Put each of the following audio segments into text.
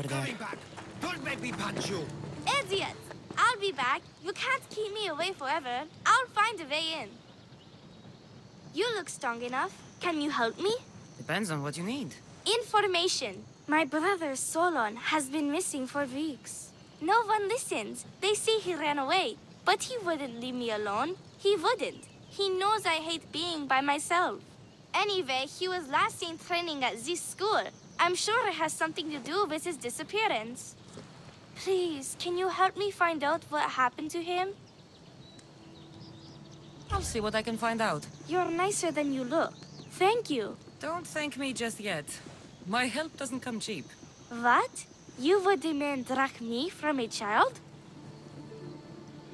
Coming back! Don't make me punch you! Idiot! I'll be back. You can't keep me away forever. I'll find a way in. You look strong enough. Can you help me? Depends on what you need. Information. My brother Solon has been missing for weeks. No one listens. They say he ran away, but he wouldn't leave me alone. He wouldn't. He knows I hate being by myself. Anyway, he was last seen training at this school. I'm sure it has something to do with his disappearance. Please, can you help me find out what happened to him? I'll see what I can find out. You're nicer than you look. Thank you. Don't thank me just yet. My help doesn't come cheap. What? You would demand drachmi from a child?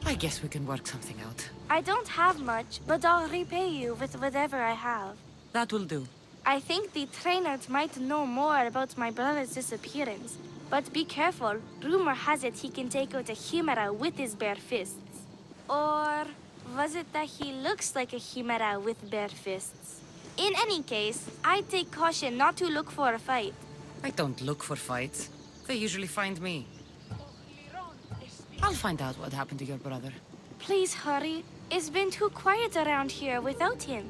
I guess we can work something out. I don't have much, but I'll repay you with whatever I have. That will do. I think the trainers might know more about my brother's disappearance. But be careful. Rumor has it he can take out a Chimera with his bare fists. Or was it that he looks like a Chimera with bare fists? In any case, I'd take caution not to look for a fight. I don't look for fights. They usually find me. I'll find out what happened to your brother. Please hurry. It's been too quiet around here without him.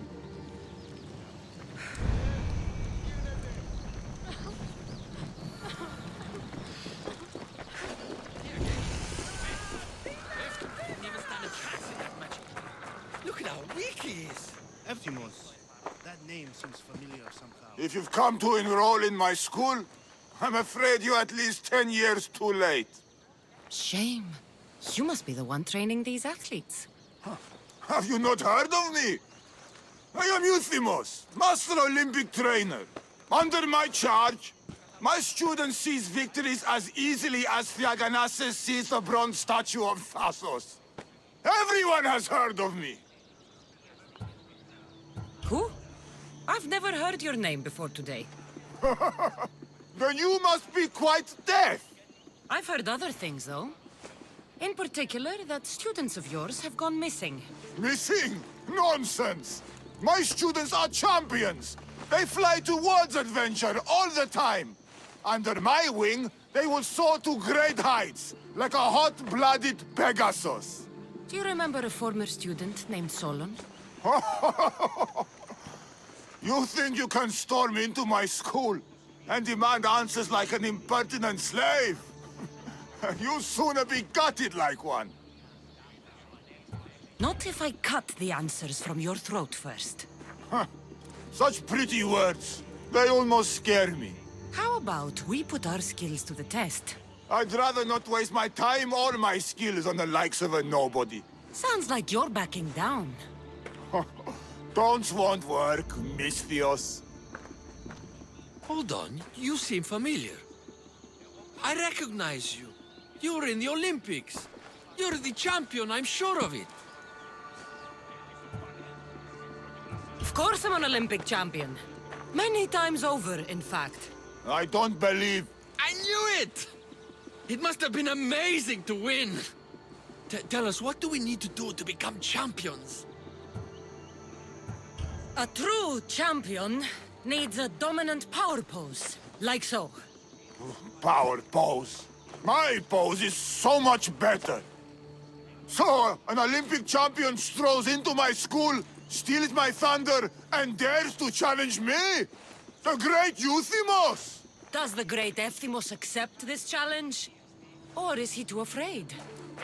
Look at how weak he is! Eftimos. That name seems familiar somehow. If you've come to enroll in my school, I'm afraid you're at least 10 years too late. Shame. You must be the one training these athletes. Have you not heard of me? I am Euthymos, Master Olympic Trainer. Under my charge, my students seize victories as easily as Thiaganasses sees the bronze statue of Thasos. Everyone has heard of me. Who? I've never heard your name before today. Then you must be quite deaf. I've heard other things, though. In particular, that students of yours have gone missing. Missing? Nonsense! My students are champions! They fly towards adventure all the time! Under my wing, they will soar to great heights, like a hot-blooded Pegasus. Do you remember a former student named Solon? You think you can storm into my school and demand answers like an impertinent slave? You'll sooner be gutted like one. Not if I cut the answers from your throat first. Such pretty words. They almost scare me. How about we put our skills to the test? I'd rather not waste my time or my skills on the likes of a nobody. Sounds like you're backing down. Don't want work, Misthios. Hold on, you seem familiar. I recognize you. You're in the Olympics. You're the champion, I'm sure of it. Of course I'm an Olympic champion. Many times over, in fact. I don't believe... I knew it! It must have been amazing to win. Tell us, what do we need to do to become champions? A true champion needs a dominant power pose, like so. Power pose. My pose is so much better. So, an Olympic champion strolls into my school, steals my thunder, and dares to challenge me? The great Euthymos! Does the great Efthymos accept this challenge? Or is he too afraid?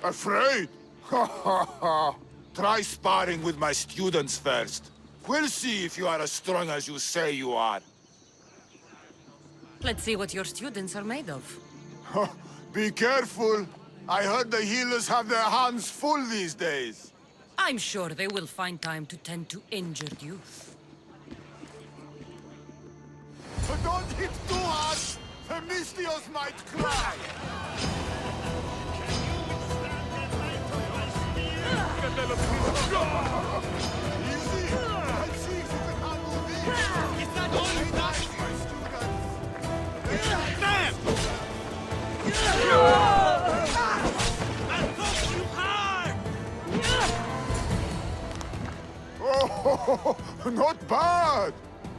Afraid? Ha ha ha! Try sparring with my students first. We'll see if you are as strong as you say you are. Let's see what your students are made of. Be careful. I heard the healers have their hands full these days. I'm sure they will find time to tend to injured youth. But don't hit too hard! The Misthios might cry! Easy! Let's see if you can handle this! Is that all you got? Damn! I thought you hard! Oh, not bad!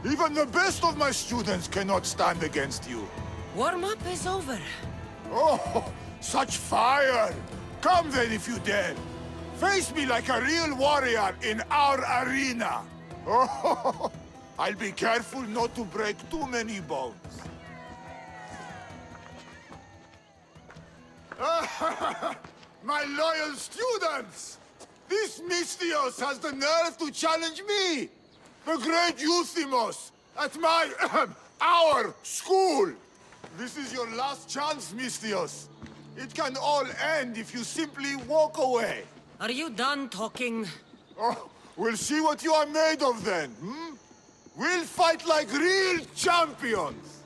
Even the best of my students cannot stand against you. Warm-up is over. Oh, such fire! Come then if you dare. Face me like a real warrior in our arena. Oh, I'll be careful not to break too many bones. My loyal students! This Mystios has the nerve to challenge me, the great Euthymos, at my, our school. This is your last chance, Mystios. It can all end if you simply walk away. Are you done talking? Oh, we'll see what you are made of then, hmm? We'll fight like real champions!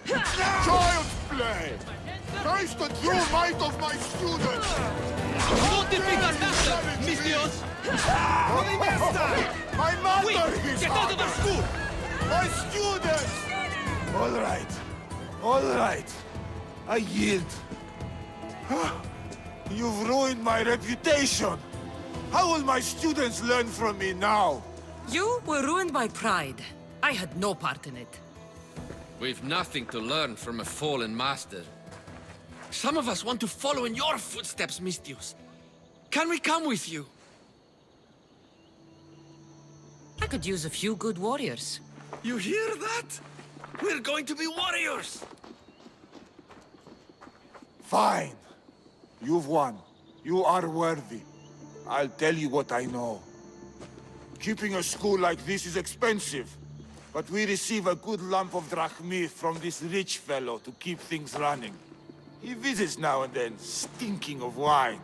Child's play! Face the true might of my students! Don't defeat our master, Mystios! My mother is Get out of our school! My students! All right. I yield. You've ruined my reputation. How will my students learn from me now? You were ruined by pride. I had no part in it. We've nothing to learn from a fallen master. Some of us want to follow in your footsteps, Mystios. Can we come with you? I could use a few good warriors. You hear that? We're going to be warriors! Fine. You've won. You are worthy. I'll tell you what I know. Keeping a school like this is expensive, but we receive a good lump of drachmi from this rich fellow to keep things running. He visits now and then, stinking of wine,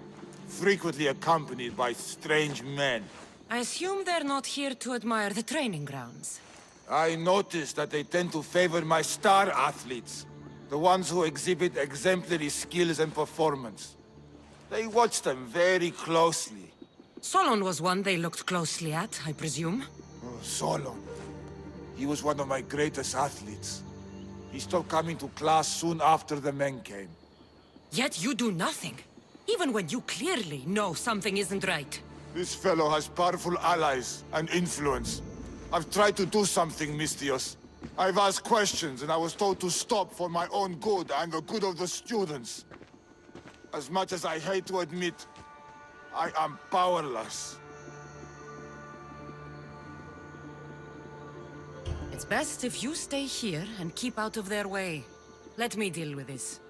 frequently accompanied by strange men. I assume they're not here to admire the training grounds. I noticed that they tend to favor my star athletes, the ones who exhibit exemplary skills and performance. They watch them very closely. Solon was one they looked closely at, I presume. Oh, Solon. He was one of my greatest athletes. He stopped coming to class soon after the men came. Yet you do nothing, even when you clearly know something isn't right. This fellow has powerful allies and influence. I've tried to do something, Mystios. I've asked questions, and I was told to stop for my own good and the good of the students. As much as I hate to admit, I am powerless. It's best if you stay here and keep out of their way. Let me deal with this.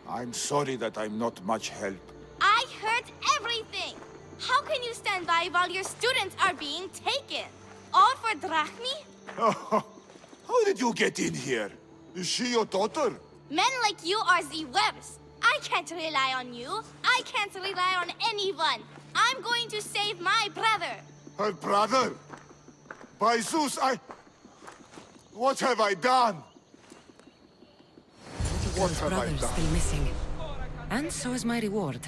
I'm sorry that I'm not much help. I heard everything! How can you stand by while your students are being taken? All for drachmi? How did you get in here? Is she your daughter? Men like you are the webs. I can't rely on you. I can't rely on anyone. I'm going to save my brother. Her brother? By Zeus, what have I done? What His have I brother's done? still missing. And so is my reward.